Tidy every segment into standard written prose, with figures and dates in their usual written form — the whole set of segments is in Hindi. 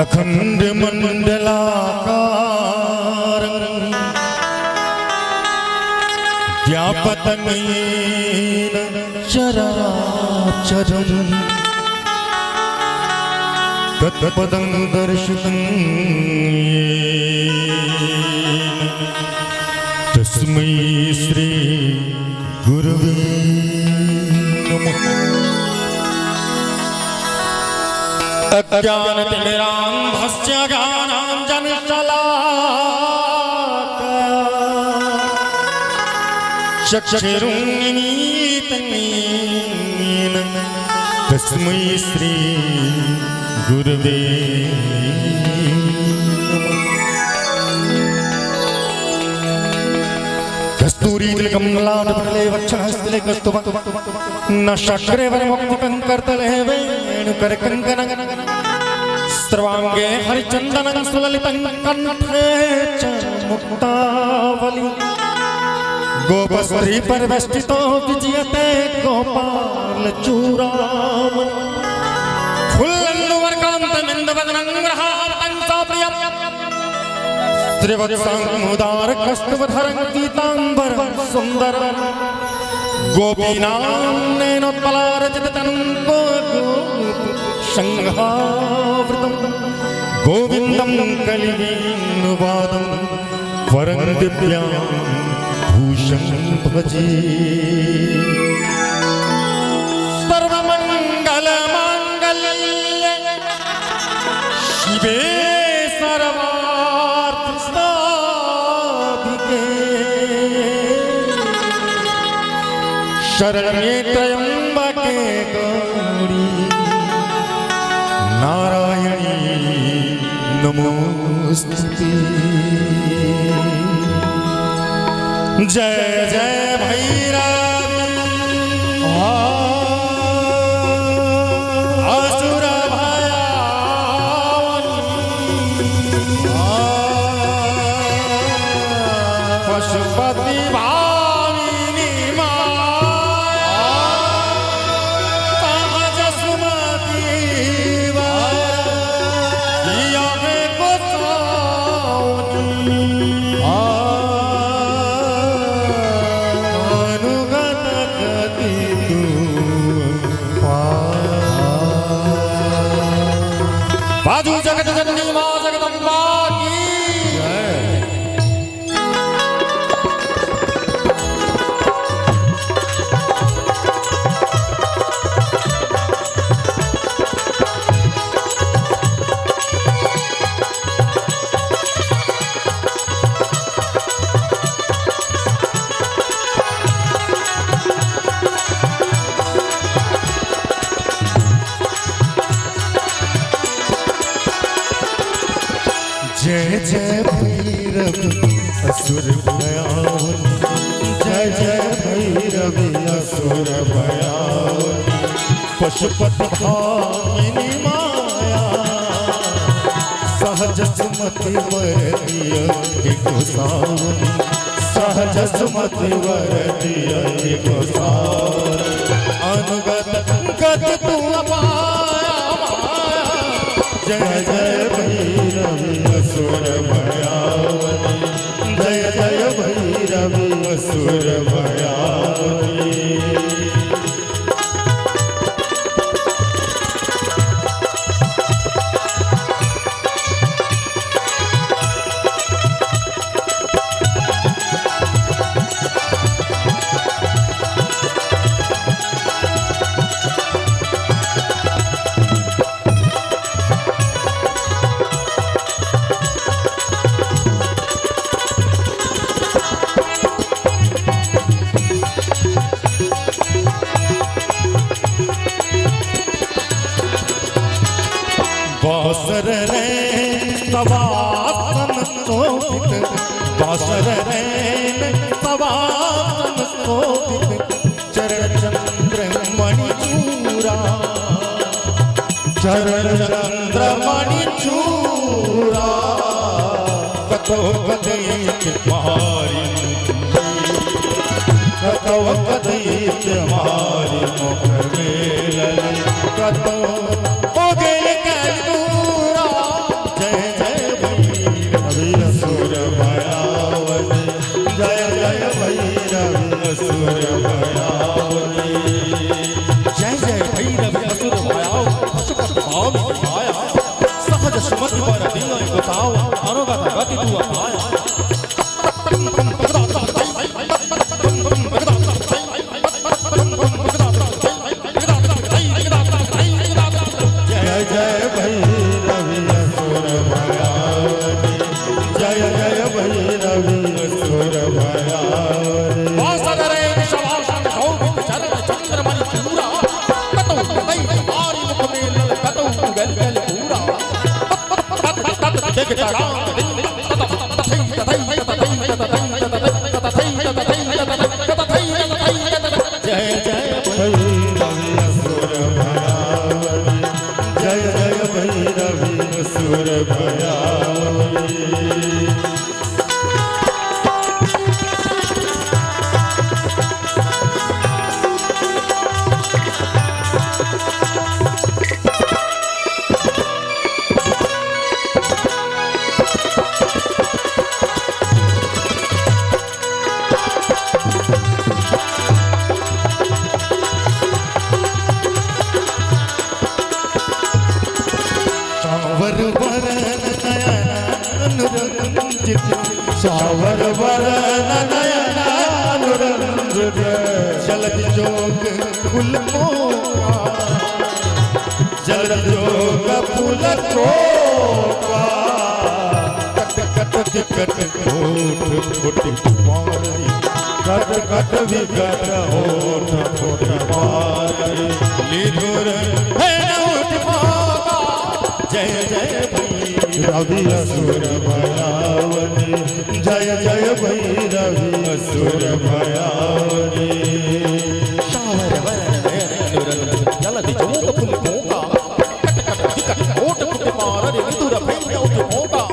अखंड मंडलाकार व्यापतं येन चराचरम् तत्पदं दर्शितं येन तस्मै श्री गुरवे नमः। अज्ञानतिमिरान्धस्य ज्ञानाञ्जनशलाकया चक्षुरुन्मीलितं येन तस्मै श्री गुरवे कस्तूरीतिलकं लालपटले वक्षस्थले कस्तुभं न शक्रे वरमुक्तिकं करतले वेणुकरकङ्कणं सर्वाङ्गे हरिचन्दनं सुललितं कण्ठे च मुक्तावली गोपस्त्री परिवेष्टितो विजयते गोपालचूडामणि फुल्लन्नुवर्कान्तमिन्दवदनं ग्रहावतं सप्रियं त्रिवत्समुदारकस्तुवधरं पीताम्बरं सुन्दरं गोपीनां नयनोत्पलारचिततनुं शङ्घावृतं गोविन्दं कलिवेणुवादं वरं दिव्यां भूषं भजे। सर्वमङ्गलमाङ्गल्ये शिवे सर्वार्थसाधिके शरण्ये त्र्यम्बके गौरी नारायणी नमोस्तुते। जय जय भैरवी असुर भयावनी पशुपति भामिनी माया सहज सुमति दिया है गोसावनी बाजू जगत जननी मां जगदम्बा की जय। जय जय भैरवी असुर भयावनी जय जय भैरवी असुर भयावनी पशुपति भामिनी माया सहज सुमति वरदिय गोसावनी सहज सुमति वरदिय गोसावनी अनुगत गत तू पाया जय जय भैरवी असुर भयावनी जय जय भैरवी असुर भयावनी। बासर रे सवासन शोभित बासर रे सवासन शोभित चरण चंद्र मणिचूरा चरण चंद्र मणिचूरा कतो कदयित मारी कतो कदयित मारी मुख मेलन कतो सावर वरण नयन अनुरंजित सावर वरण नयन अनुरंजित जलद जोग फूल मोका जलद जोग फूल कोका कट कट होठ फुट मारी कट कट विकट होठ फुट मारी निधुर है उठ मागा जय जय भैरवी असुर भयावनी जय जय भैरवी असुर भयावनी सावर वरण नयन जलद जोग फूल मोका कट कट होठ फुट मारी निधुर है उठ मोगा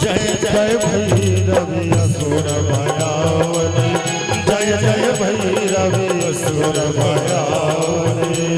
जय जय भैरवी असुर भयावनी जय जय भैरवी असुर भयावनी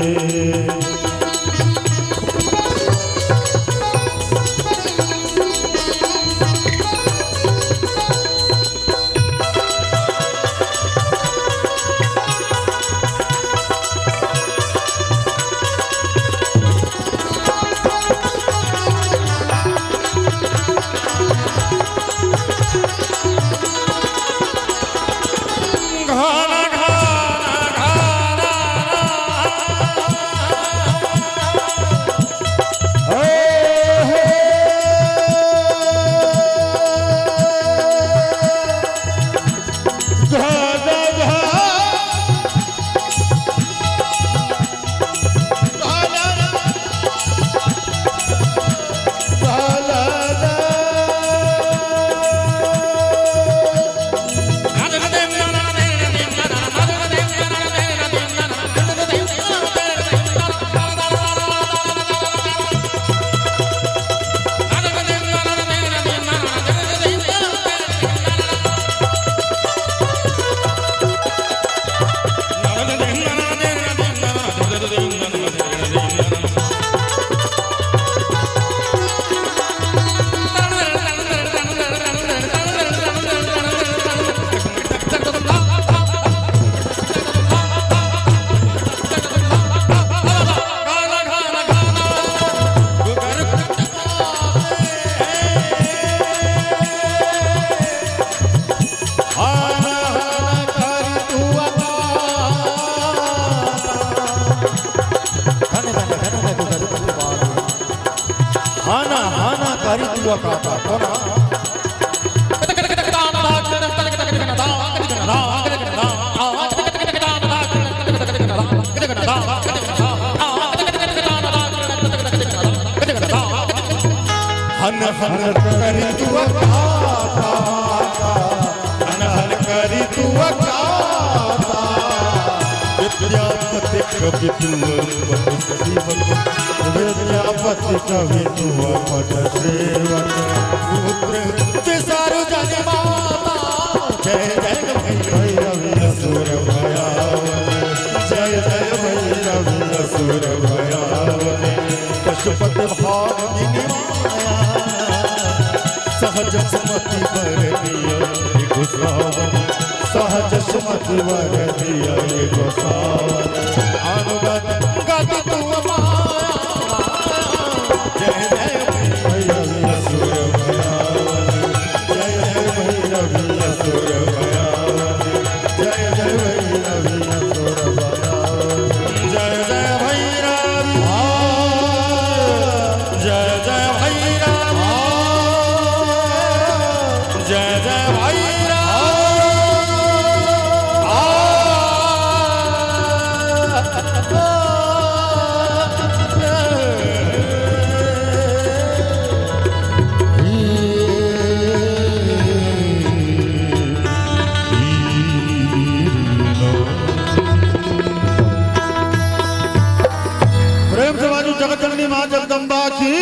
हन हन करी तू हन हन करी तू विद्यापति कवि तू विद्यापति कवि तू पट सेवन पुत्र विसारु जन माता जय जय भैरवी असुर भयावनी जय जय भैरवी असुर भयावनी पशुपति भागिनी माया सहज सुमति वर दिया गोसावनी सहज सुमति वर दिया गोसावनी अनुगत गत तू माया जय जय भैरवी असुर भयावनी जय जय भैरवी असुर भयावनी जय जय भैरवी असुर भयावनी जय जय भैरवी जय जय भैरवी जय जय प्रेम से बाजू जगत जननी मां जगदम्बा की